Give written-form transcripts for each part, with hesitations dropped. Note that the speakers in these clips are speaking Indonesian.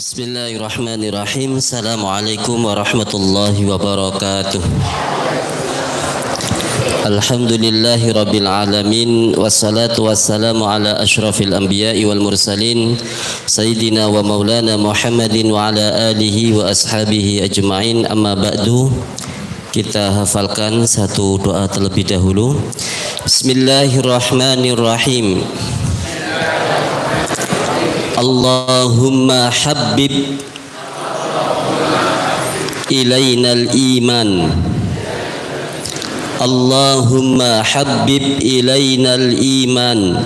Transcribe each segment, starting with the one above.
Bismillahirrahmanirrahim. Assalamualaikum warahmatullahi wabarakatuh. Alhamdulillahi rabbil alamin. Wassalatu wassalamu ala ashrafil anbiya'i wal mursalin Sayyidina wa maulana Muhammadin wa ala alihi wa ashabihi ajma'in. Amma ba'du. Kita hafalkan satu doa terlebih dahulu. Bismillahirrahmanirrahim. Allahumma habbib ilainal iman. Allahumma habbib ilainal iman.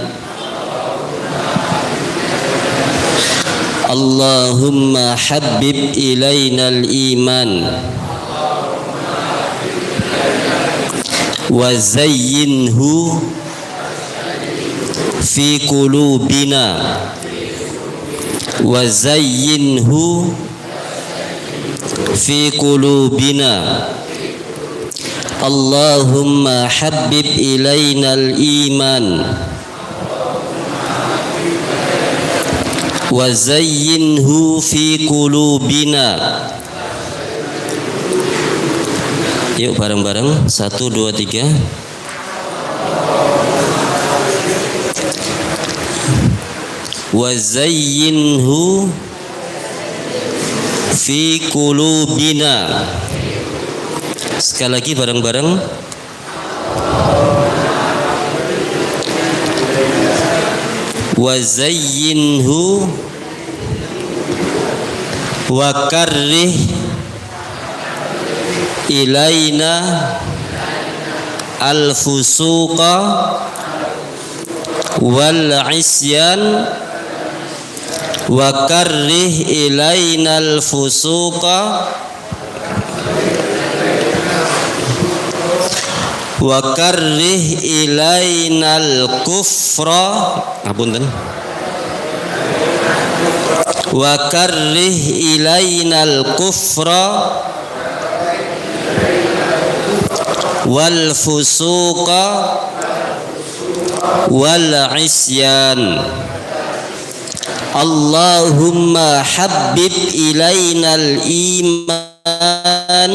Allahumma habbib ilainal iman. Wa zayyinhu fi qulubina. Wa zayyinhu fi qulubina. Allahumma habbib ilainal iman. Wa zayyinhu fi qulubina. Yuk bareng-bareng. 1, 2, 3. Wa zayyinhu fi qulubina. Sekali lagi bareng-bareng. Wa zayyinhu wa karrih ilaina al-fusuqa wal isyan. Wa karrih ilaina al-fusuqa wa karrih ilaina al-kufra. Ngapunten. Wa karrih ilaina al-kufra wal fusuqa wal isyan. Allahumma habbib ilainal iman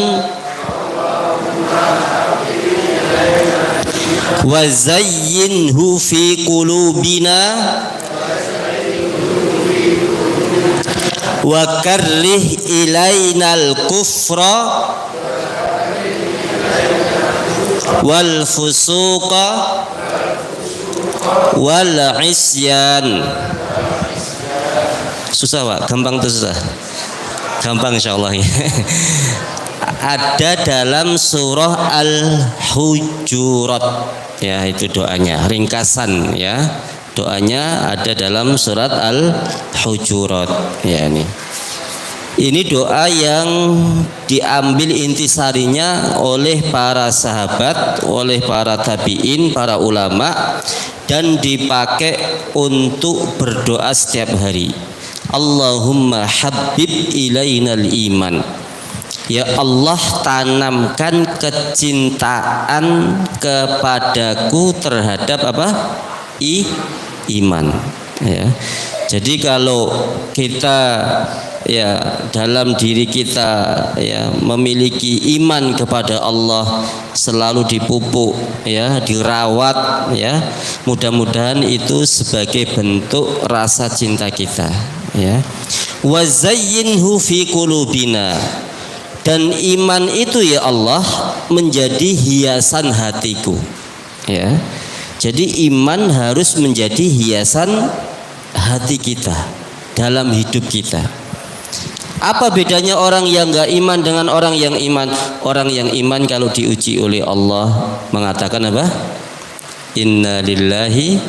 wa zayyinhu fi qulubina wa karrih ilainal kufra wal fusuqa wal isyan. Susah Pak, gampang tuh susah. Gampang insyaallah ya. Ada dalam surah Al-Hujurat. Ya, itu doanya, ringkasan ya. Doanya ada dalam surat Al-Hujurat. Ya ini. Ini doa yang diambil intisarinya oleh para sahabat, oleh para tabi'in, para ulama, dan dipakai untuk berdoa setiap hari. Allahumma habbib ilainal iman. Ya Allah, tanamkan kecintaan kepadaku terhadap apa? Iman. Ya. Jadi kalau kita ya dalam diri kita ya memiliki iman kepada Allah, selalu dipupuk ya, dirawat ya, mudah-mudahan itu sebagai bentuk rasa cinta kita ya. Wa zayyinhu fi qulubina. Dan iman itu ya Allah menjadi hiasan hatiku ya. Jadi iman harus menjadi hiasan hati kita dalam hidup kita. Apa bedanya orang yang enggak iman dengan orang yang iman? Orang yang iman kalau diuji oleh Allah mengatakan apa? Inna lillahi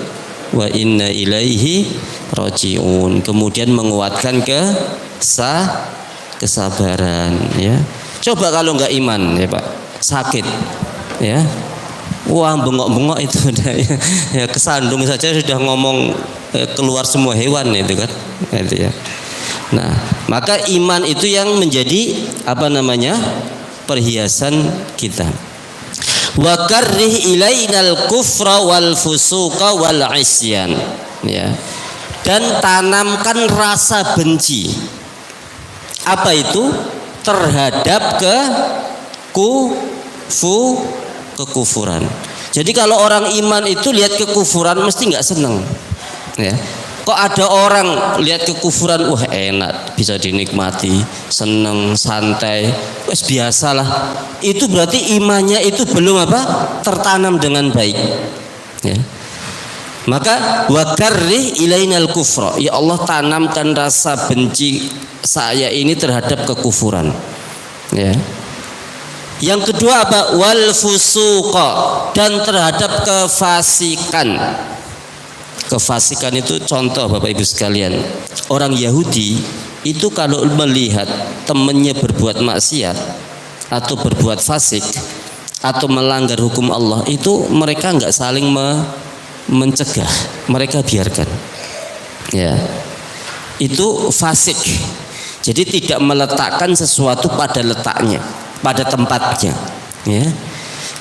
wa inna ilaihi raji'un. Kemudian menguatkan kesabaran ya. Coba kalau enggak iman ya Pak, sakit ya. Wah, bengok-bengok itu ya, kesandung saja sudah ngomong keluar semua hewan itu kan. Itu ya. Nah, maka iman itu yang menjadi apa namanya? Perhiasan kita. Wa karrih ilainal kufra wal fusuqa wal isyan. Ya. Dan tanamkan rasa benci Apa itu? Terhadap kekufuran. Jadi kalau orang iman itu lihat kekufuran mesti nggak seneng, ya. Kok ada orang lihat kekufuran, wah enak, bisa dinikmati, seneng, santai, wes biasalah. Itu berarti imannya itu belum apa? Tertanam dengan baik, ya. Maka wakarrih ilainal kufra, ya Allah tanamkan rasa benci saya ini terhadap kekufuran, ya. Yang kedua apa? Wal fusuqa, dan terhadap kefasikan. Kefasikan itu contoh Bapak Ibu sekalian, orang Yahudi itu kalau melihat temannya berbuat maksiat atau berbuat fasik atau melanggar hukum Allah, itu mereka nggak saling mencegah, mereka biarkan, ya. Itu fasik. Jadi tidak meletakkan sesuatu pada letaknya, pada tempatnya, ya.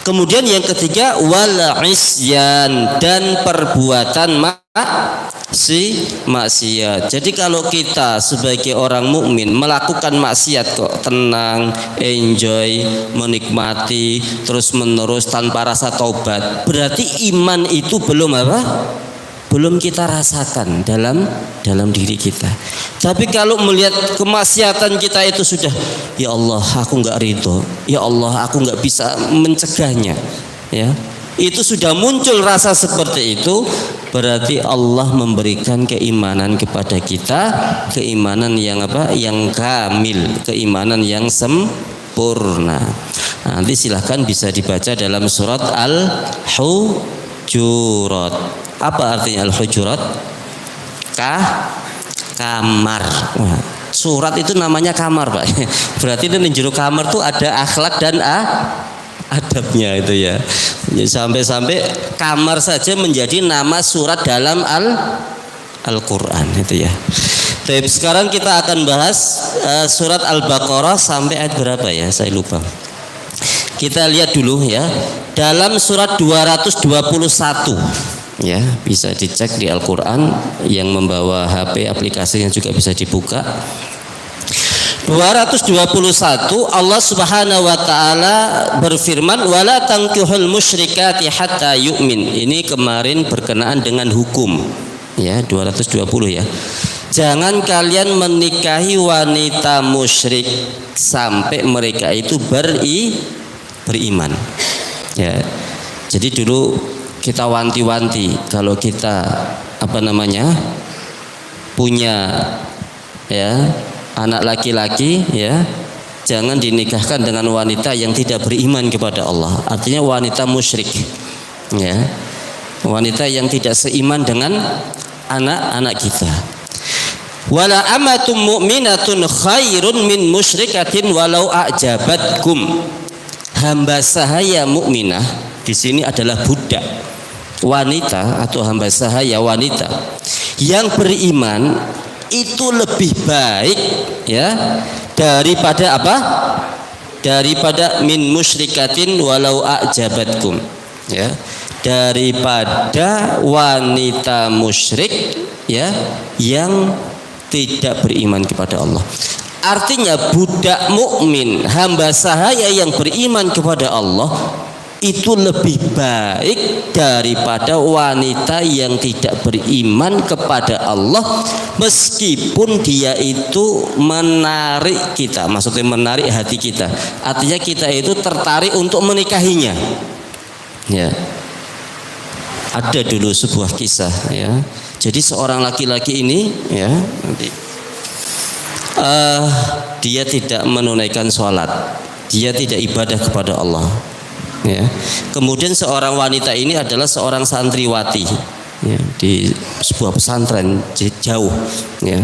Kemudian yang ketiga wal isyan, dan perbuatan maksiat. Jadi kalau kita sebagai orang mukmin melakukan maksiat kok tenang, enjoy, menikmati terus menerus tanpa rasa taubat, berarti iman itu belum apa? Belum kita rasakan dalam diri kita. Tapi kalau melihat kemaksiatan kita itu sudah, ya Allah aku nggak ridho, ya Allah aku nggak bisa mencegahnya, ya. Itu sudah muncul rasa seperti itu, berarti Allah memberikan keimanan kepada kita, keimanan yang apa? Yang kamil, keimanan yang sempurna. Nanti silahkan bisa dibaca dalam surat Al-Hujurat. Apa artinya Al-Hujurat? Kamar. Wah, surat itu namanya kamar, Pak. Berarti di jero kamar tuh ada akhlak dan adabnya itu, ya. Sampai-sampai kamar saja menjadi nama surat dalam Al-Qur'an itu, ya. Tapi sekarang kita akan bahas surat Al-Baqarah sampai ayat berapa ya? Saya lupa. Kita lihat dulu ya. Dalam surat 221. Ya, bisa dicek di Al-Qur'an, yang membawa HP aplikasinya juga bisa dibuka. 221 Allah Subhanahu wa taala berfirman wala tankihul musyrikati hatta yu'min. Ini kemarin berkenaan dengan hukum. Ya, 220 ya. Jangan kalian menikahi wanita musyrik sampai mereka itu beriman. Ya. Jadi dulu kita wanti-wanti kalau kita punya ya anak laki-laki, ya jangan dinikahkan dengan wanita yang tidak beriman kepada Allah, artinya wanita musyrik, ya wanita yang tidak seiman dengan anak-anak kita. Wala amatum mu'minatun khairun min musyrikatin walau a'jabatkum. Hamba sahaya mukminah di sini adalah budak wanita atau hamba sahaya wanita yang beriman itu lebih baik, ya daripada apa? Daripada min musyrikatin walau a'jabatkum, ya daripada wanita musyrik, ya yang tidak beriman kepada Allah. Artinya budak mukmin, hamba sahaya yang beriman kepada Allah itu lebih baik daripada wanita yang tidak beriman kepada Allah, meskipun dia itu menarik kita, maksudnya menarik hati kita, artinya kita itu tertarik untuk menikahinya. Ya, ada dulu sebuah kisah, ya. Jadi seorang laki-laki ini, ya nanti dia tidak menunaikan sholat, dia tidak ibadah kepada Allah. Ya. Kemudian seorang wanita ini adalah seorang santriwati, ya, di sebuah pesantren jauh. Ya.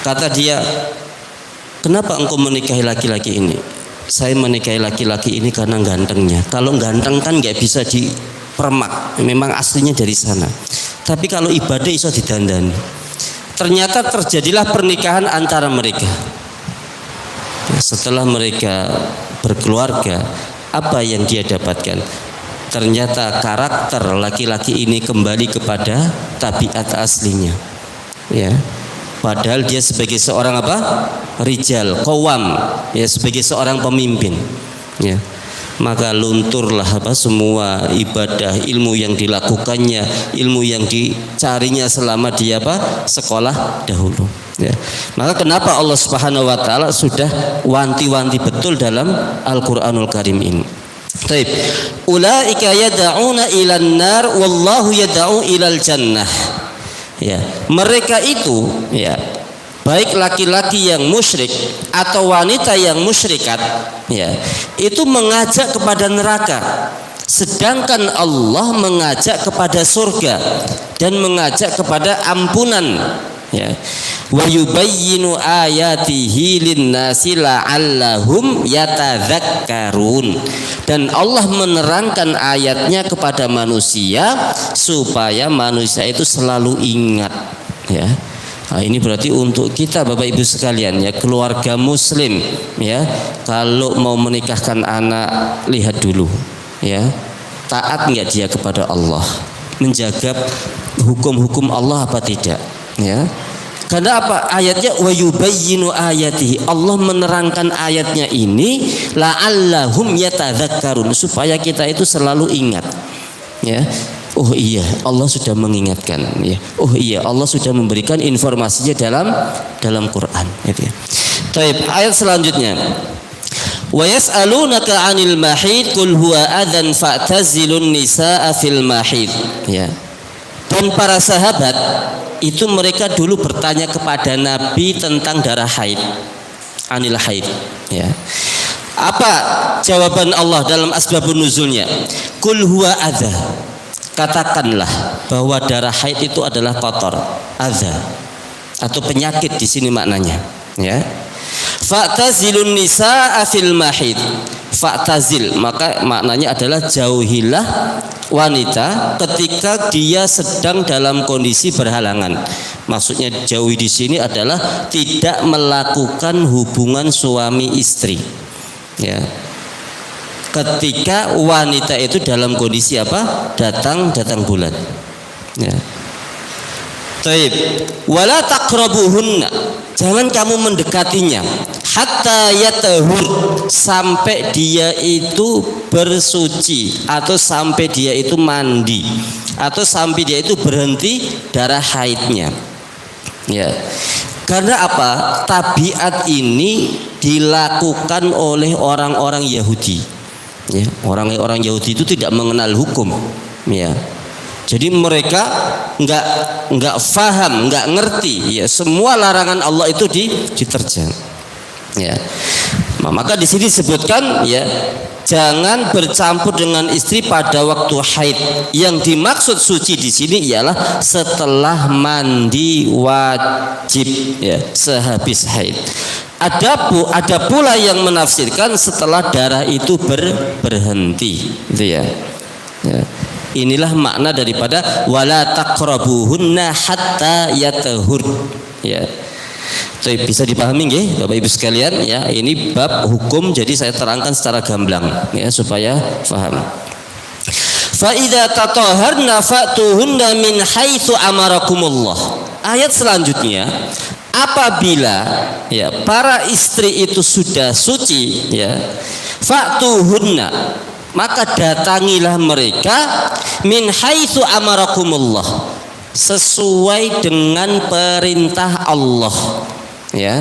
Kata dia, kenapa engkau menikahi laki-laki ini? Saya menikahi laki-laki ini karena gantengnya. Kalau ganteng kan nggak bisa dipermak, memang aslinya dari sana. Tapi kalau ibadah iso didandani. Ternyata terjadilah pernikahan antara mereka. Setelah mereka berkeluarga, apa yang dia dapatkan? Ternyata karakter laki-laki ini kembali kepada tabiat aslinya, ya padahal dia sebagai seorang apa? Rijal, qawam, ya, sebagai seorang pemimpin, ya. Maka lunturlah apa semua ibadah, ilmu yang dilakukannya, ilmu yang dicarinya selama dia apa? Sekolah dahulu, ya. Maka kenapa Allah Subhanahu wa taala sudah wanti-wanti betul dalam Al-Qur'anul Karim ini. Baik. Ulaika yad'una ilan nar wallahu yad'u ilal jannah. Ya, mereka itu, ya, baik laki-laki yang musyrik atau wanita yang musyrikat, ya, itu mengajak kepada neraka, sedangkan Allah mengajak kepada surga dan mengajak kepada ampunan, ya. Wa yubayyinu ayatihi linnasi la'allahum yatadzakkarun, dan Allah menerangkan ayatnya kepada manusia supaya manusia itu selalu ingat, ya. Nah, ini berarti untuk kita Bapak Ibu sekalian, ya, keluarga muslim, ya, kalau mau menikahkan anak lihat dulu, ya, taat enggak dia kepada Allah, menjaga hukum-hukum Allah apa tidak, ya. Karena apa? Ayatnya wa yubayyinu ayatihi, Allah menerangkan ayatnya ini la'allahum yatadzakkarun, supaya kita itu selalu ingat, ya. Oh iya, Allah sudah mengingatkan, ya. Oh iya, Allah sudah memberikan informasinya dalam Quran, gitu, ya. Baik, ayat selanjutnya. Wa yas'alunaka 'anil mahid qul huwa adzan fa'tazilun nisaa fil mahid, ya. Dan para sahabat itu mereka dulu bertanya kepada Nabi tentang darah haid, anil haid, ya. Apa jawaban Allah dalam asbabun nuzulnya? Qul huwa adza, katakanlah bahwa darah haid itu adalah kotor, adza, atau penyakit di sini maknanya, ya. Fa'tazilun nisaa fil mahid, fa'tazil maka maknanya adalah jauhilah wanita ketika dia sedang dalam kondisi berhalangan. Maksudnya jauhi di sini adalah tidak melakukan hubungan suami istri, ya. Ketika wanita itu dalam kondisi apa? Datang bulan, ya. Taib. Wala taqrabuhunna, jangan kamu mendekatinya, hatta yatahur, sampai dia itu bersuci, atau sampai dia itu mandi, atau sampai dia itu berhenti darah haidnya, ya. Karena apa? Tabiat ini dilakukan oleh orang-orang Yahudi, ya. Orang-orang Yahudi itu tidak mengenal hukum, ya. Jadi mereka nggak faham, nggak ngerti, ya, semua larangan Allah itu diterjang, ya. Nah, maka di sini disebutkan, ya, jangan bercampur dengan istri pada waktu haid. Yang dimaksud suci di sini ialah setelah mandi wajib, ya, sehabis haid. Ada pula yang menafsirkan setelah darah itu berhenti, gitu, ya. Ya. Inilah makna daripada wala taqrabuhunna hatta yatahur, ya. Jadi bisa dipahami nggih Bapak Ibu sekalian, ya. Ini bab hukum, jadi saya terangkan secara gamblang, ya, supaya paham. Fa idza tatahharna fa'tuhunna min haitsu amarakumullah. Ayat selanjutnya, apabila, ya, para istri itu sudah suci, ya, fa'tuhunna, maka datangilah mereka min haitsu amarakumullah, sesuai dengan perintah Allah, ya.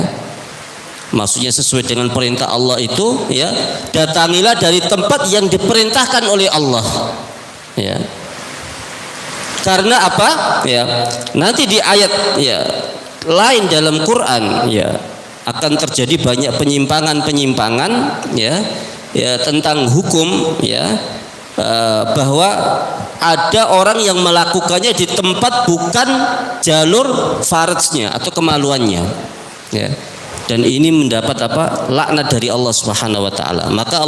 Maksudnya sesuai dengan perintah Allah itu, ya, datangilah dari tempat yang diperintahkan oleh Allah, ya. Karena apa? Ya, nanti di ayat, ya, lain dalam Quran, ya, akan terjadi banyak penyimpangan, ya, ya, tentang hukum, ya, bahwa ada orang yang melakukannya di tempat bukan jalur farajnya atau kemaluannya, ya. Dan ini mendapat apa? Laknat dari Allah Subhanahu wa taala. Maka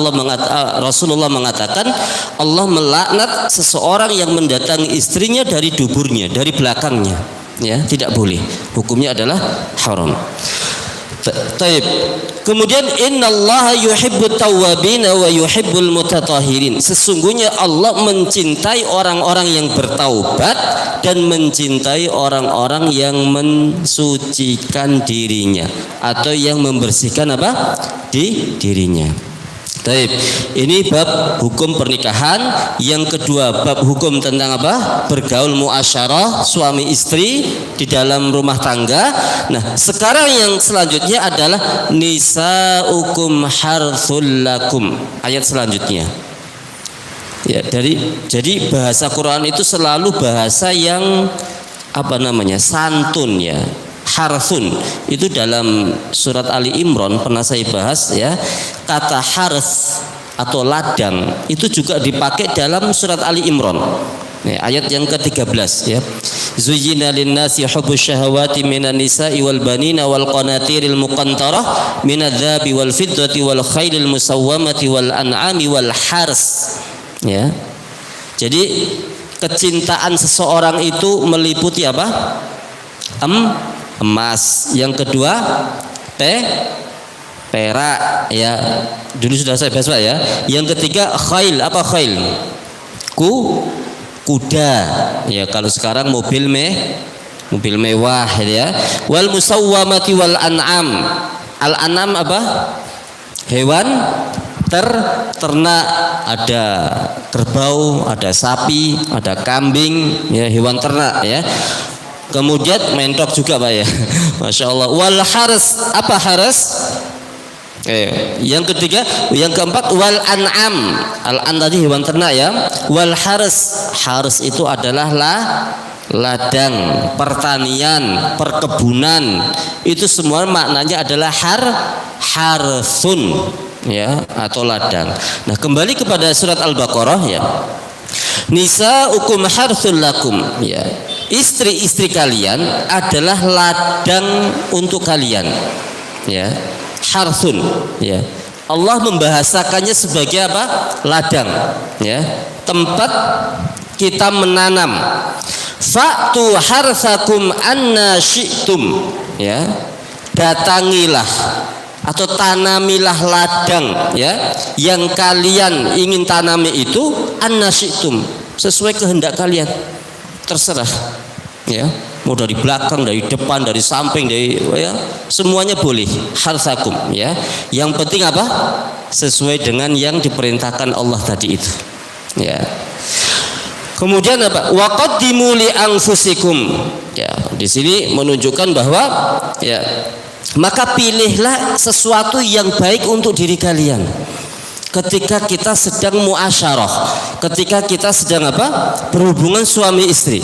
Rasulullah mengatakan Allah melaknat seseorang yang mendatangi istrinya dari duburnya, dari belakangnya, ya, tidak boleh. Hukumnya adalah haram. Taib. Kemudian innallaha yuhibbut tawwabin wa yuhibbul mutatahhirin. Sesungguhnya Allah mencintai orang-orang yang bertaubat dan mencintai orang-orang yang mensucikan dirinya atau yang membersihkan apa? Dirinya. Baik, ini bab hukum pernikahan. Yang kedua bab hukum tentang apa? Bergaul muasyarah suami istri di dalam rumah tangga. Nah, sekarang yang selanjutnya adalah nisaukum harthul lakum. Ayat selanjutnya. Ya, jadi bahasa Quran itu selalu bahasa yang santun ya. Harthun itu dalam surat Ali Imran pernah saya bahas ya. Kata harth atau ladang itu juga dipakai dalam surat Ali Imran. Ayat yang ke-13 ya. Zuyyina lin-nasi hubbus syahawati minan nisa'i wal banina wal qanatiril muqantarah minadz-dzahabi wal fiddati wal khailil musawwamati wal an'ami wal hars. Ya. Jadi kecintaan seseorang itu meliputi apa? Emas. Yang kedua perak ya, dulu sudah saya bahas ya. Yang ketiga khail. Apa khail? Kuda ya, kalau sekarang mobil mewah ya. Wal musawwamati wal an'am. Al an'am apa? Hewan ternak, ada kerbau, ada sapi, ada kambing ya, hewan ternak ya. Kemudian mentok juga Pak ya. Masya Allah. Wal haras. Apa haras? Yang ketiga, yang keempat wal an'am. Al-an tadi hewan ternak ya. Wal haras. Haras itu adalah ladang, pertanian, perkebunan. Itu semua maknanya adalah harsun ya, atau ladang. Nah, kembali kepada surat Al-Baqarah ya. Nisaukum harthul lakum ya. Istri-istri kalian adalah ladang untuk kalian ya. Harthun ya. Allah membahasakannya sebagai apa? Ladang ya. Tempat kita menanam. Fa'tu harsakum anna syi'tum ya. Datangilah atau tanamilah ladang ya yang kalian ingin tanami itu anna syi'tum, sesuai kehendak kalian, terserah ya, mau dari belakang, dari depan, dari samping, dari ya, semuanya boleh. Harsakum ya, yang penting apa? Sesuai dengan yang diperintahkan Allah tadi itu ya. Kemudian apa? Waqaddimu li anfusikum ya, di sini menunjukkan bahwa ya, maka pilihlah sesuatu yang baik untuk diri kalian ketika kita sedang muasyarah, ketika kita sedang apa? Berhubungan suami istri.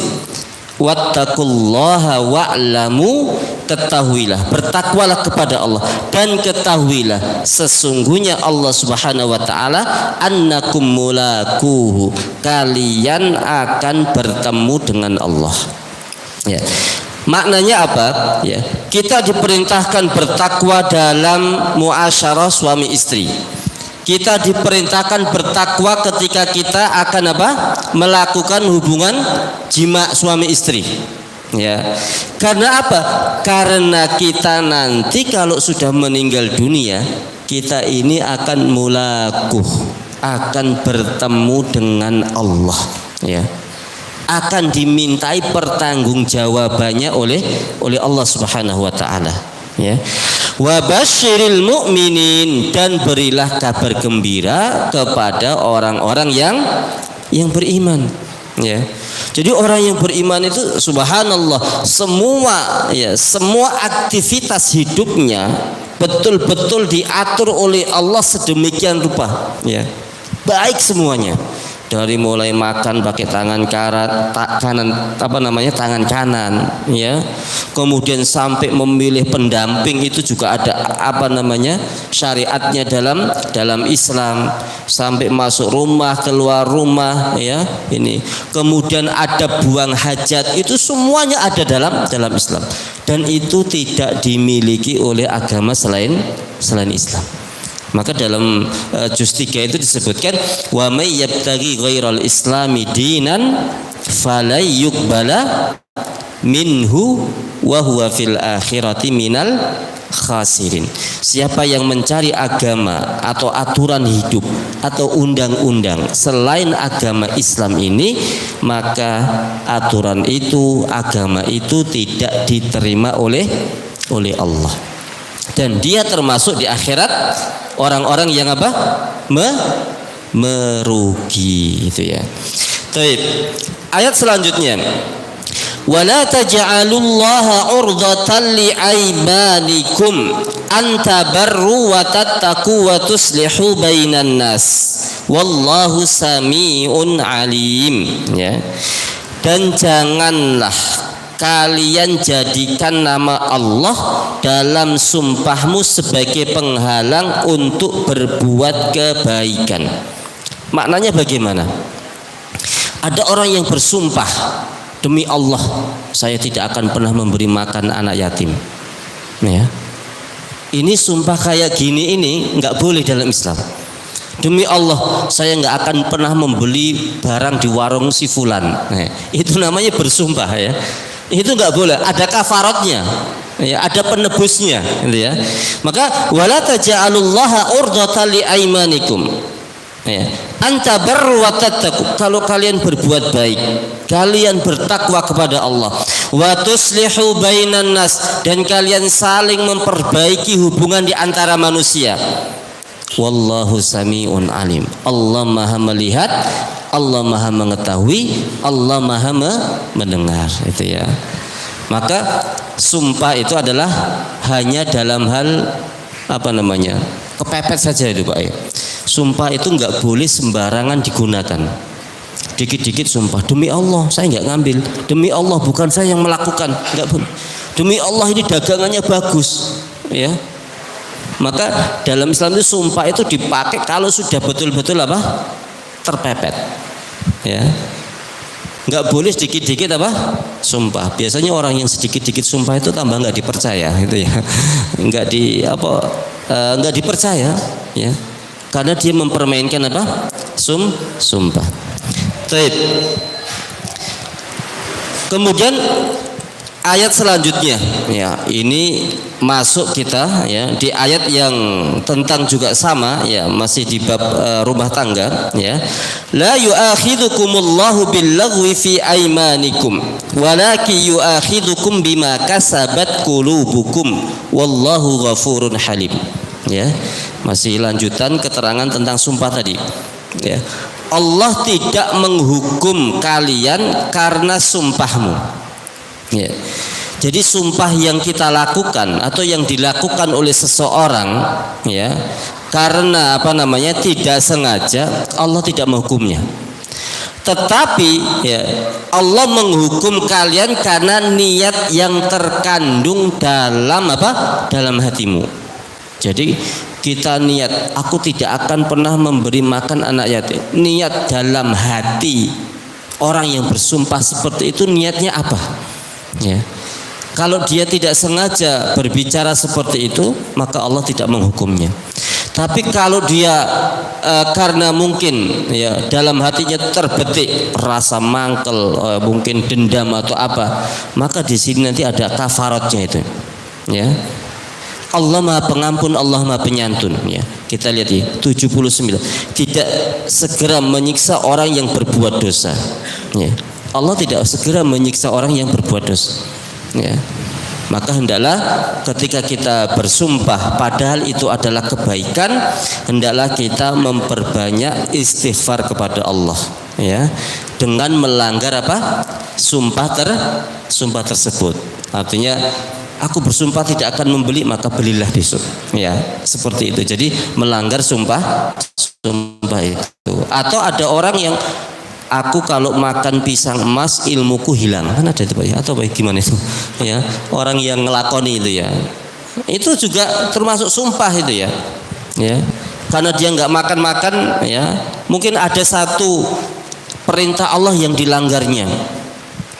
Wattaqullaha wa'lamu, ketahuilah, bertakwalah kepada Allah dan ketahuilah sesungguhnya Allah Subhanahu wa taala annakum mulaquhu, kalian akan bertemu dengan Allah. Ya. Maknanya apa? Ya, kita diperintahkan bertakwa dalam muasyarah suami istri. Kita diperintahkan bertakwa ketika kita akan apa? Melakukan hubungan jima suami istri. Ya. Karena apa? Karena kita nanti kalau sudah meninggal dunia, kita ini akan mulaquh, akan bertemu dengan Allah. Ya. Akan dimintai pertanggungjawabannya oleh Allah Subhanahu wa taala ya. Wa basyiril mu'minin, dan berilah kabar gembira kepada orang-orang yang beriman ya. Jadi orang yang beriman itu subhanallah, semua aktivitas hidupnya betul-betul diatur oleh Allah sedemikian rupa ya. Baik semuanya. Dari mulai makan pakai tangan tangan kanan ya, kemudian sampai memilih pendamping itu juga ada syariatnya dalam Islam, sampai masuk rumah keluar rumah ya, ini kemudian ada buang hajat, itu semuanya ada dalam Islam, dan itu tidak dimiliki oleh agama selain Islam. Maka dalam juz 3 itu disebutkan wa may yabtaghi ghairal islami dinan falay yuqbala minhu wa huwa fil akhirati minal khasirin. Siapa yang mencari agama atau aturan hidup atau undang-undang selain agama Islam ini, maka aturan itu, agama itu tidak diterima oleh Allah. Dan dia termasuk di akhirat orang-orang yang apa? Merugi, itu ya. Baik. Ayat selanjutnya, wala taj'alullaha 'urdatan li'aymanikum an tabarru wa tattaqu wa tuslihu bainan nas wallahu sami'un alim, ya. Dan janganlah kalian jadikan nama Allah dalam sumpahmu sebagai penghalang untuk berbuat kebaikan. Maknanya bagaimana? Ada orang yang bersumpah, demi Allah saya tidak akan pernah memberi makan anak yatim. Ya. Ini sumpah kayak gini ini nggak boleh dalam Islam. Demi Allah saya nggak akan pernah membeli barang di warung si fulan. Nah, itu namanya bersumpah, ya. Itu nggak boleh. Ada kafaratnya, ya, ada penebusnya, gitu ya. Maka wala taj'alullaha urdatan liaimanikum. Ya. Anta barru wa tattaqu, kalau kalian berbuat baik, kalian bertakwa kepada Allah, wa tuslihu bainan nas, dan kalian saling memperbaiki hubungan di antara manusia. Wallahu sami'un alim. Allah Maha melihat, Allah Maha mengetahui, Allah Maha mendengar, itu ya. Maka sumpah itu adalah hanya dalam hal apa namanya? Kepepet saja itu, Pak, ya. Sumpah itu nggak boleh sembarangan digunakan. Dikit-dikit sumpah, demi Allah saya nggak ngambil, demi Allah bukan saya yang melakukan, nggak boleh. Demi Allah ini dagangannya bagus, ya. Maka dalam Islam itu sumpah itu dipakai kalau sudah betul-betul apa? Terpepet, ya. Nggak boleh sedikit-dikit apa? Sumpah. Biasanya orang yang sedikit-dikit sumpah itu tambah nggak dipercaya, itu ya. Nggak dipercaya, ya. Karena dia mempermainkan apa? Sumpah. Baik. Kemudian ayat selanjutnya, ya, ini masuk kita, ya, di ayat yang tentang juga sama, ya, masih di bab rumah tangga, ya. La yu'akhidukumullahu billaghwi fi aymanikum walakin yu'akhidukum bima kasabat qulubukum wallahu ghafurun halim. Ya, masih lanjutan keterangan tentang sumpah tadi, ya. Allah tidak menghukum kalian karena sumpahmu, ya. Jadi sumpah yang kita lakukan atau yang dilakukan oleh seseorang, ya, karena apa namanya tidak sengaja, Allah tidak menghukumnya. Tetapi, ya, Allah menghukum kalian karena niat yang terkandung dalam apa? Dalam hatimu. Jadi kita niat, aku tidak akan pernah memberi makan anak yatim. Niat dalam hati orang yang bersumpah seperti itu, niatnya apa? Ya. Kalau dia tidak sengaja berbicara seperti itu, maka Allah tidak menghukumnya. Tapi kalau dia karena mungkin, ya, dalam hatinya terbetik rasa mangkel, mungkin dendam atau apa, maka di sini nanti ada kafaratnya itu, ya. Allah Maha Pengampun, Allah Maha Penyantun, ya. Kita lihat di 79, tidak segera menyiksa orang yang berbuat dosa, ya. Allah tidak segera menyiksa orang yang berbuat dosa, ya. Maka hendaklah ketika kita bersumpah padahal itu adalah kebaikan, hendaklah kita memperbanyak istighfar kepada Allah, ya, dengan melanggar apa? Sumpah tersebut. Artinya aku bersumpah tidak akan membeli, maka belilah besok, ya, seperti itu. Jadi melanggar sumpah itu. Atau ada orang yang, aku kalau makan pisang emas ilmuku hilang, kan ada itu, Pak, ya? Atau Pak, gimana itu, ya, orang yang ngelakoni itu, ya, itu juga termasuk sumpah itu, ya, ya, karena dia nggak makan, ya, mungkin ada satu perintah Allah yang dilanggarnya,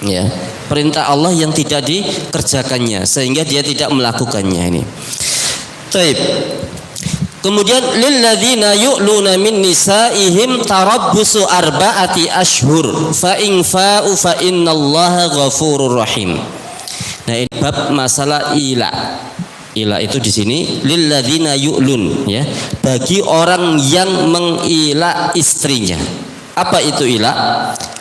ya, perintah Allah yang tidak dikerjakannya, sehingga dia tidak melakukannya ini. Taib. Kemudian lilladzina yu'luna min nisaihim tarabbusu arba'ati ashhur fa in fa'u fa innallaha ghafurur rahim. Nah, ini bab masalah ila. Ila itu di sini lilladzina yu'lun, ya, bagi orang yang mengila istrinya. Apa itu ila?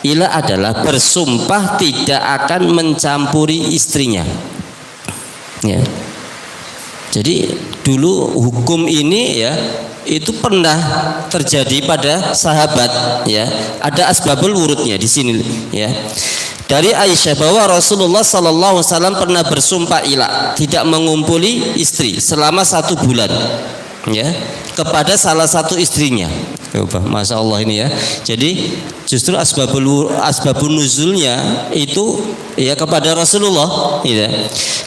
Ila adalah bersumpah tidak akan mencampuri istrinya. Ya. Jadi dulu hukum ini, ya, itu pernah terjadi pada sahabat, ya. Ada asbabul wurudnya di sini, ya. Dari Aisyah bahwa Rasulullah sallallahu alaihi wasallam pernah bersumpah ila, tidak mengumpuli istri selama 1 bulan, ya, kepada salah satu istrinya. Masya Allah ini, ya. Jadi justru asbabun nuzulnya itu, ya, kepada Rasulullah, ya.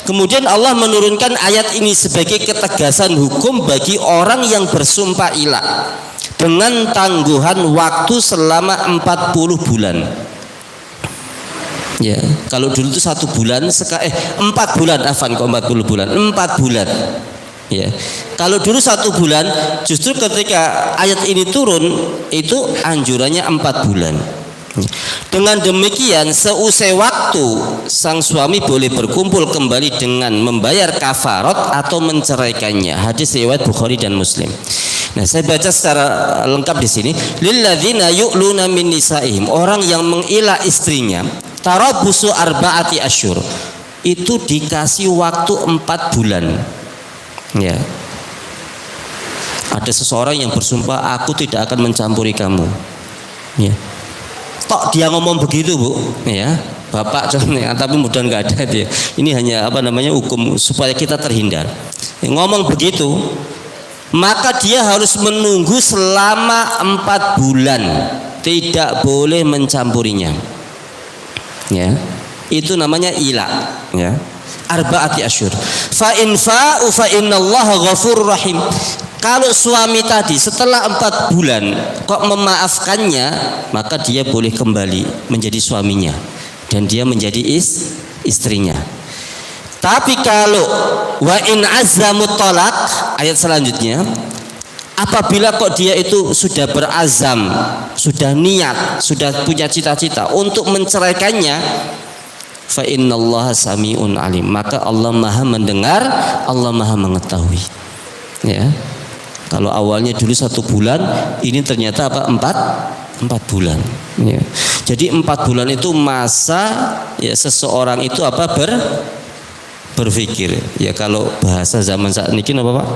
Kemudian Allah menurunkan ayat ini sebagai ketegasan hukum bagi orang yang bersumpah ila dengan tangguhan waktu selama 40 bulan. Ya, kalau dulu itu 1 bulan, 4 bulan, afan kok 40 bulan, 4 bulan. Ya, kalau dulu 1 bulan, justru ketika ayat ini turun itu anjurannya 4 bulan. Dengan demikian seusai waktu sang suami boleh berkumpul kembali dengan membayar kafarat atau menceraikannya. Hadis riwayat Bukhari dan Muslim. Nah, saya baca secara lengkap di sini. Lilladzina yu'luna min nisaihim, orang yang mengilah istrinya, tarabusu arba'ati asyhur, itu dikasih waktu 4 bulan. Ya. Ada seseorang yang bersumpah, aku tidak akan mencampuri kamu. Ya. Tok dia ngomong begitu, Bu, ya. Bapak contohnya, tapi mudah nggak ada dia. Ini hanya hukum supaya kita terhindar. Ngomong begitu, maka dia harus menunggu selama 4 bulan, tidak boleh mencampurinya. Ya, itu namanya ila, ya. Arba'ati asyhur. Fa in fa'u fa innallaha ghafurur rahim. Kalau suami tadi setelah 4 bulan kok memaafkannya, maka dia boleh kembali menjadi suaminya dan dia menjadi istrinya. Tapi kalau wa in azzamu talaq, ayat selanjutnya, apabila kok dia itu sudah berazam, sudah niat, sudah punya cita-cita untuk menceraikannya, fa innallaha sami'un alim, maka Allah Maha mendengar, Allah Maha mengetahui. Ya. Kalau awalnya dulu 1 bulan, ini ternyata 4 bulan. Ya. Jadi 4 bulan itu masa, ya, seseorang itu berpikir. Ya, kalau bahasa zaman saat ini apa, Pak?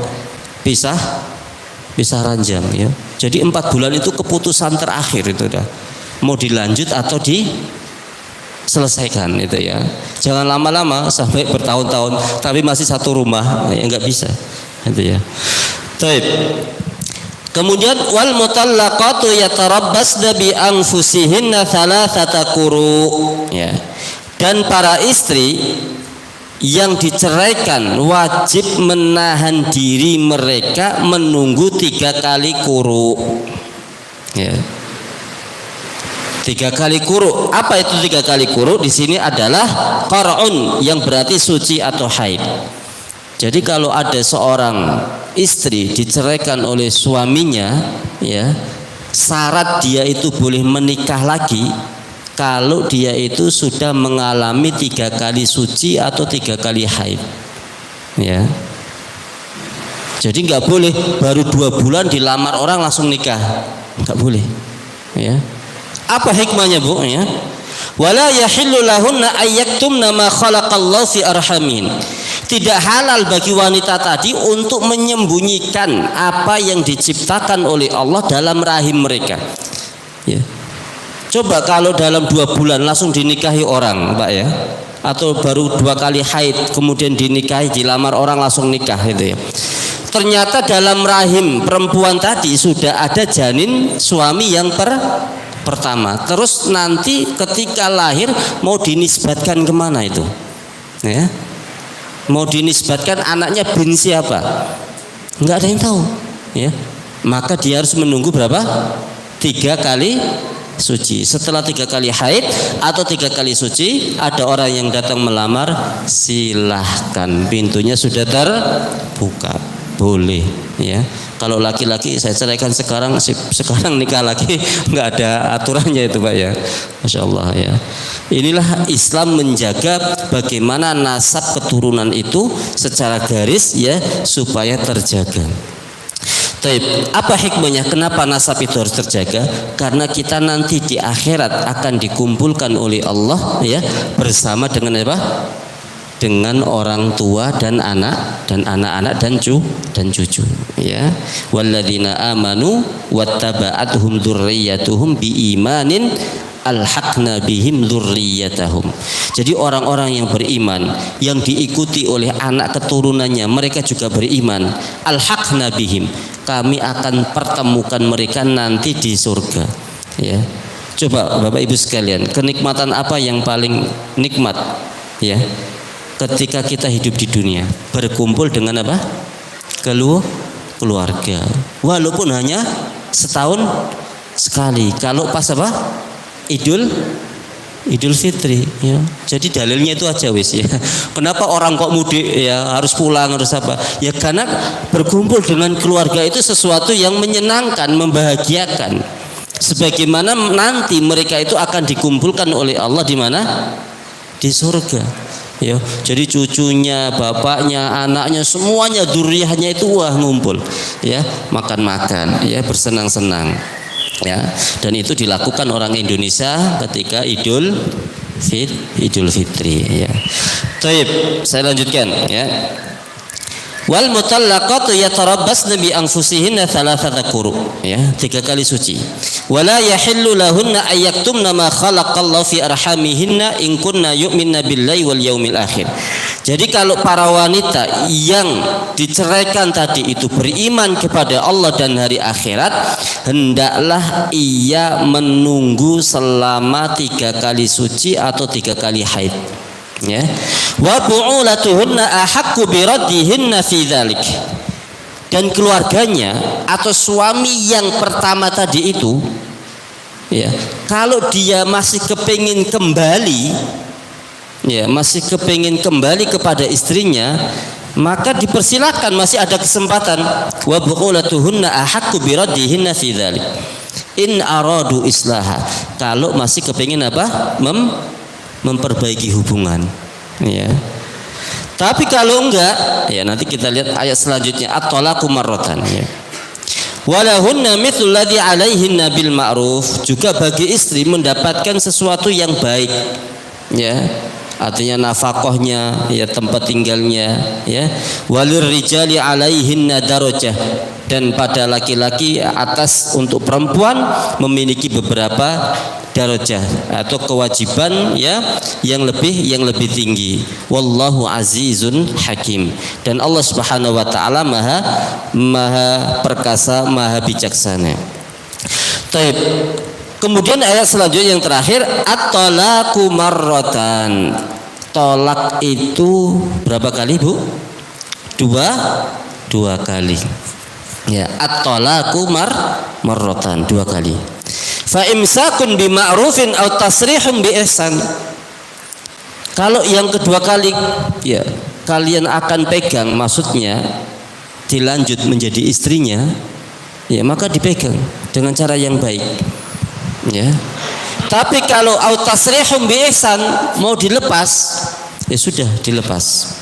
Pisah ranjang, ya. Jadi 4 bulan itu keputusan terakhir itu dah. Mau dilanjut atau diselesaikan itu, ya. Jangan lama-lama sampai bertahun-tahun tapi masih satu rumah, ya, nggak bisa. Itu, ya. Baik. Kemudian wal mutallaqatu yatarabbasna bi anfusihinna thalathata quru, ya. Dan para istri yang diceraikan wajib menahan diri mereka menunggu 3 kali quru. Ya. 3 kali quru. Apa itu 3 kali quru? Di sini adalah qar'un, yang berarti suci atau haid. Jadi kalau ada seorang istri diceraikan oleh suaminya, ya, syarat dia itu boleh menikah lagi kalau dia itu sudah mengalami 3 kali suci atau 3 kali haid. Ya. Jadi nggak boleh baru 2 bulan dilamar orang langsung nikah, nggak boleh. Ya. Apa hikmahnya, Bu? Ya. Wala yahillu lahunna ayyaktumna ma khalaqallahu fi arhamin. Tidak halal bagi wanita tadi untuk menyembunyikan apa yang diciptakan oleh Allah dalam rahim mereka. Ya. Coba kalau dalam 2 bulan langsung dinikahi orang, Pak, ya, atau baru 2 kali haid kemudian dinikahi, dilamar orang langsung nikah, itu, ya. Ternyata dalam rahim perempuan tadi sudah ada janin suami yang pertama. Terus nanti ketika lahir mau dinisbatkan kemana itu? Ya. Mau dinisbatkan anaknya bin siapa? Enggak ada yang tahu, ya. Maka dia harus menunggu berapa? 3 kali suci. Setelah 3 kali haid atau 3 kali suci, ada orang yang datang melamar, silahkan, pintunya sudah terbuka. boleh ya. Kalau laki-laki saya ceraikan sekarang nikah lagi, nggak ada aturannya itu Pak ya. Masya Allah ya. Inilah Islam menjaga bagaimana nasab keturunan itu secara garis ya supaya terjaga. Apa hikmahnya? Kenapa nasab itu harus terjaga? Karena kita nanti di akhirat akan dikumpulkan oleh Allah ya bersama dengan apa? Dengan orang tua dan anak-anak dan cucu ya. Walladzina amanu wattaba'athum dzurriyyatuhum biimanin alhaqna bihim dzurriyyatahum. Jadi orang-orang yang beriman yang diikuti oleh anak keturunannya, mereka juga beriman. Alhaqna bihim, kami akan pertemukan mereka nanti di surga ya. Coba Bapak Ibu sekalian, kenikmatan apa yang paling nikmat ya ketika kita hidup di dunia? Berkumpul dengan apa? Keluarga, walaupun hanya setahun sekali. Kalau pas apa? Idul Fitri ya. Jadi dalilnya itu aja wis ya. Kenapa orang kok mudik ya harus pulang harus apa? Ya karena berkumpul dengan keluarga itu sesuatu yang menyenangkan, membahagiakan. Sebagaimana nanti mereka itu akan dikumpulkan oleh Allah di mana? Di surga. Ya, jadi cucunya, bapaknya, anaknya, semuanya dzurriyyahnya itu wah ngumpul ya, makan-makan ya, bersenang-senang. Ya, dan itu dilakukan orang Indonesia ketika Idul Fitri ya. Baik, saya lanjutkan ya. Wal mutallaqatu yatarabbasna bi anfusihinna thalathata quru ya, 3 kali suci. Wala yahillu lahunna ayyaktumna ma khalaqallahu fi arhamihinna in kunna yu'minna billahi wal yaumil akhir. Jadi kalau para wanita yang diceraikan tadi itu beriman kepada Allah dan hari akhirat, hendaklah ia menunggu selama 3 kali suci atau 3 kali haid ya. Wa bu'ulatuhunna ahaqqu biraddihinna fi dzalik. Dan keluarganya atau suami yang pertama tadi itu ya, kalau dia masih kepingin kembali ya, masih kepingin kembali kepada istrinya, maka dipersilakan, masih ada kesempatan. Wa bu'ulatuhunna ahaqqu biraddihinna fi dzalik in aradu islaha. Kalau masih kepingin apa? Memperbaiki hubungan ya. Tapi kalau enggak ya, nanti kita lihat ayat selanjutnya, at-talaqu marratan ya. Walahunna mithlu alladhi 'alaihinna bil ma'ruf. Juga bagi istri mendapatkan sesuatu yang baik ya, artinya nafkahnya ya, tempat tinggalnya ya. Walir rijali 'alaihinna darajah. Dan pada laki-laki atas untuk perempuan memiliki beberapa darajah atau kewajiban ya yang lebih tinggi. Wallahu azizun hakim. Dan Allah Subhanahu wa taala maha perkasa, maha bijaksana. Taib. Kemudian ayat selanjutnya yang terakhir, at-talaqu marratan. Tolak itu berapa kali, Bu? Dua kali. Ya, at-talaqu marratan, 2 kali. Fa imsakun bi ma'rufin aw tasrihun bi ihsan. Kalau yang kedua kali ya kalian akan pegang, maksudnya dilanjut menjadi istrinya ya, maka dipegang dengan cara yang baik ya. Tapi kalau aw tasrihun bi ihsan, mau dilepas ya sudah dilepas.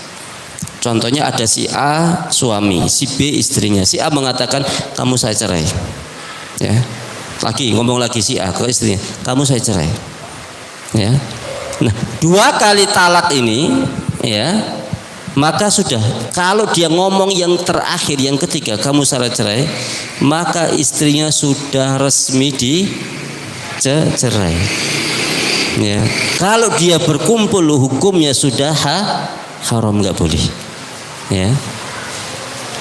Contohnya ada si A suami, si B istrinya. Si A mengatakan kamu saya cerai ya. Ngomong lagi si A ke istrinya, kamu saya cerai ya. Nah 2 kali talak ini ya, maka sudah, kalau dia ngomong yang terakhir, yang ketiga, kamu saya cerai, maka istrinya sudah resmi dicerai ya. Kalau dia berkumpul hukumnya sudah haram, nggak boleh ya.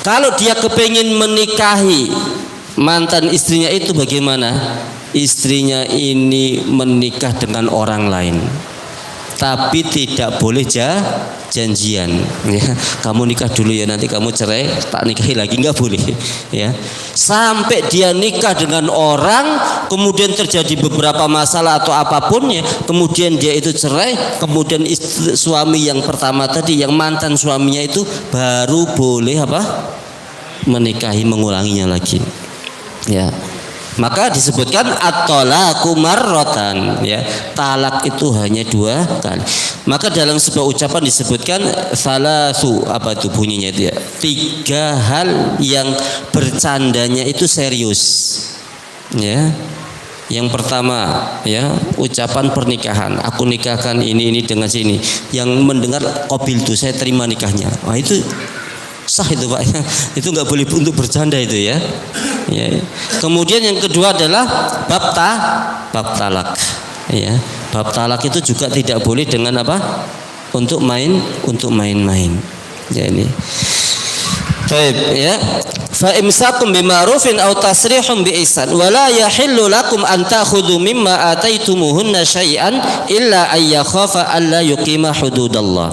Kalau dia kepingin menikahi mantan istrinya itu bagaimana? Istrinya ini menikah dengan orang lain, tapi tidak boleh janjian ya. Kamu nikah dulu ya, nanti kamu cerai tak nikahi lagi, nggak boleh ya. Sampai dia nikah dengan orang, kemudian terjadi beberapa masalah atau apapun ya, kemudian dia itu cerai, kemudian suami yang pertama tadi, yang mantan suaminya itu baru boleh apa? menikahi, mengulanginya lagi. Ya. Maka disebutkan at-talaqu marratan, ya. Talak itu hanya 2 kali. Maka dalam sebuah ucapan disebutkan salasu, apa itu bunyinya itu ya? 3 hal yang bercandanya itu serius. Ya. Yang pertama, ya, ucapan pernikahan. Aku nikahkan ini dengan sini. Yang mendengar qabiltu, saya terima nikahnya. Wah, itu sah itu Pak. Itu nggak boleh untuk bercanda itu ya. Ya. Kemudian yang kedua adalah bab talak. Ya. Bab talak itu juga tidak boleh dengan apa? Untuk main-main. Ya ini. Baik, ya. Fa imsakum bima'rufin aw tasrihum biihsan wa la yahillu lakum an ta'khudhu mimma ataitumuhunna syai'an illa ay yakhafa alla yuqima hududallah.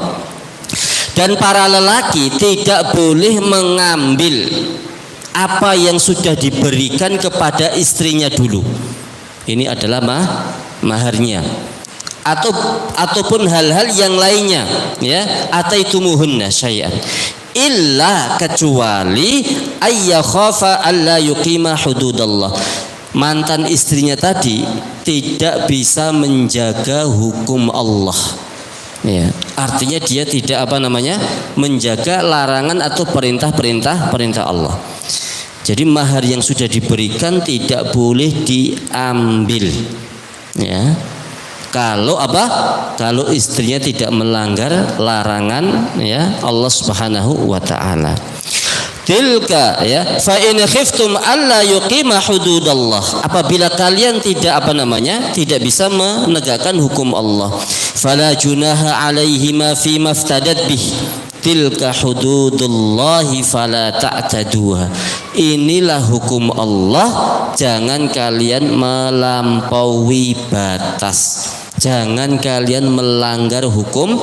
Dan para lelaki tidak boleh mengambil apa yang sudah diberikan kepada istrinya dulu. Ini adalah maharnya. Ataupun hal-hal yang lainnya, ya, ataitumuhunna syai'an, illa kecuali ayyakhafa alla yuqima hududallah. Mantan istrinya tadi tidak bisa menjaga hukum Allah. Ya, artinya dia tidak menjaga larangan atau perintah Allah. Jadi mahar yang sudah diberikan tidak boleh diambil. Ya. Kalau istrinya tidak melanggar larangan, ya, Allah Subhanahu wa taala. Tilka, ya, fa in khiftum alla yuqima hududallah. Apabila kalian tidak tidak bisa menegakkan hukum Allah, fala junaha alaihima fi maftadat bih. Tilka hududullahi fala ta'taduha. Inilah hukum Allah, jangan kalian melampaui batas. Jangan kalian melanggar hukum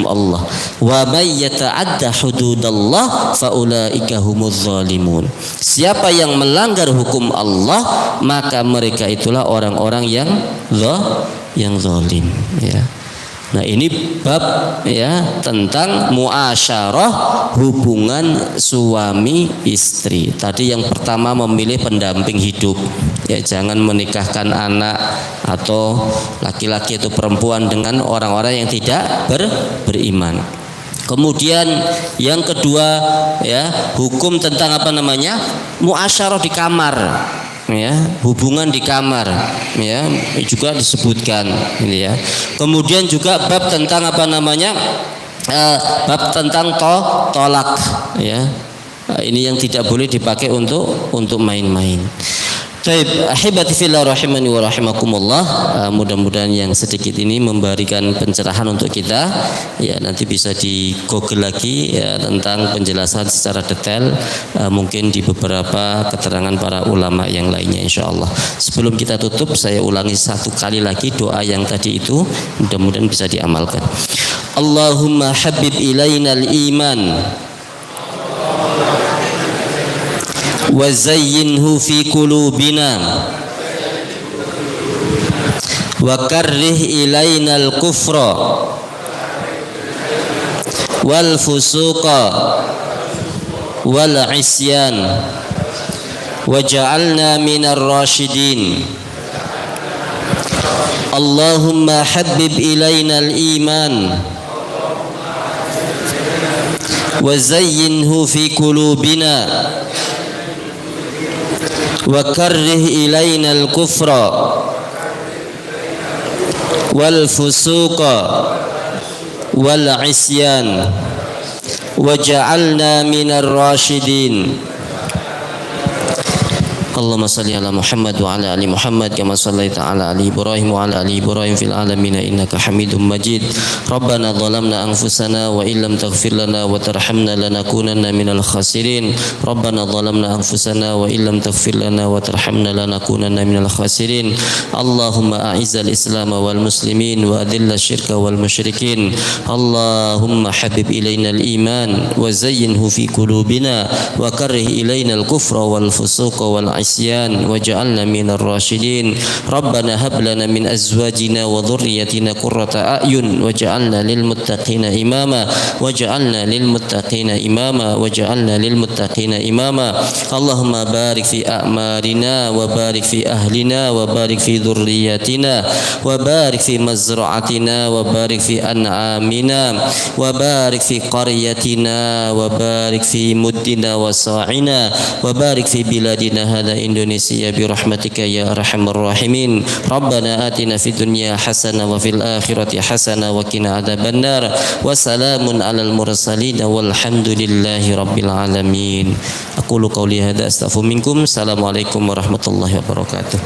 Allah. Wa may yata'adda hududallah faulaika humuz zalimun. Siapa yang melanggar hukum Allah, maka mereka itulah orang-orang yang zalim, ya. Nah, ini bab, ya, tentang muasyarah, hubungan suami istri. Tadi yang pertama memilih pendamping hidup. Ya, jangan menikahkan anak atau laki-laki atau perempuan dengan orang-orang yang tidak beriman. Kemudian yang kedua, ya, hukum tentang muasyarah di kamar. Ya, hubungan di kamar, ya, juga disebutkan ini, ya. Kemudian juga bab tentang bab tentang tolak, ya. Ini yang tidak boleh dipakai untuk main-main. Baik, ahibati fillah rahimani wa rahimakumullah. Mudah-mudahan yang sedikit ini memberikan pencerahan untuk kita. Ya, nanti bisa di Google lagi, ya, tentang penjelasan secara detail, mungkin di beberapa keterangan para ulama yang lainnya insyaallah. Sebelum kita tutup, saya ulangi 1 kali lagi doa yang tadi itu, mudah-mudahan bisa diamalkan. Allahumma habib ilainal iman wa zayyinhu fi qulubina wa karrih ilainal kufra wal fusuqa wal isyan waj'alna minar rasyidin. Allahumma habbib ilainal iman wa zayyinhu fi qulubina wa karrih ilainal kufra wal fusuqa wal isyan waj'alna minar rasyidin. Allahumma salli ala Muhammad wa ala ali Muhammad kama sallaita ala ali Ibrahim wa ala ali Ibrahim fil alamin innaka Hamidum Majid. Rabbana zalamna anfusana wa illam taghfir lana wa tarhamna lanakunanna minal khasirin. Rabbana zalamna anfusana wa illam taghfir lana wa tarhamna lanakunanna minal khasirin. Allahumma a'izzal Islam wal muslimin wa adhillal syirka wal musyrikin. Allahumma habib ilainal iman wa zayyinhu fi qulubina wa karrih ilainal kufra wal fusuqa wal العصيان واجعلنا من الراشدين ربنا هب لنا من أزواجنا وذريتنا قرة أعين واجعلنا للمتقين إماما واجعلنا للمتقين إماما اللهم بارك في أعمارنا وبارك في أهلنا وبارك في ذريتنا وبارك في مزرعتنا وبارك في أنعامنا وبارك في قريتنا وبارك في مدنا وصاعنا وبارك في بلادنا هذا إندونيسيا برحمتك يا أرحم الراحمين ربنا آتنا في الدنيا حسنة وفي الآخرة حسنة وقنا عذاب النار وسلام على المرسلين والحمد لله رب العالمين أقول قولي هذا أستغفر منكم السلام عليكم ورحمة الله وبركاته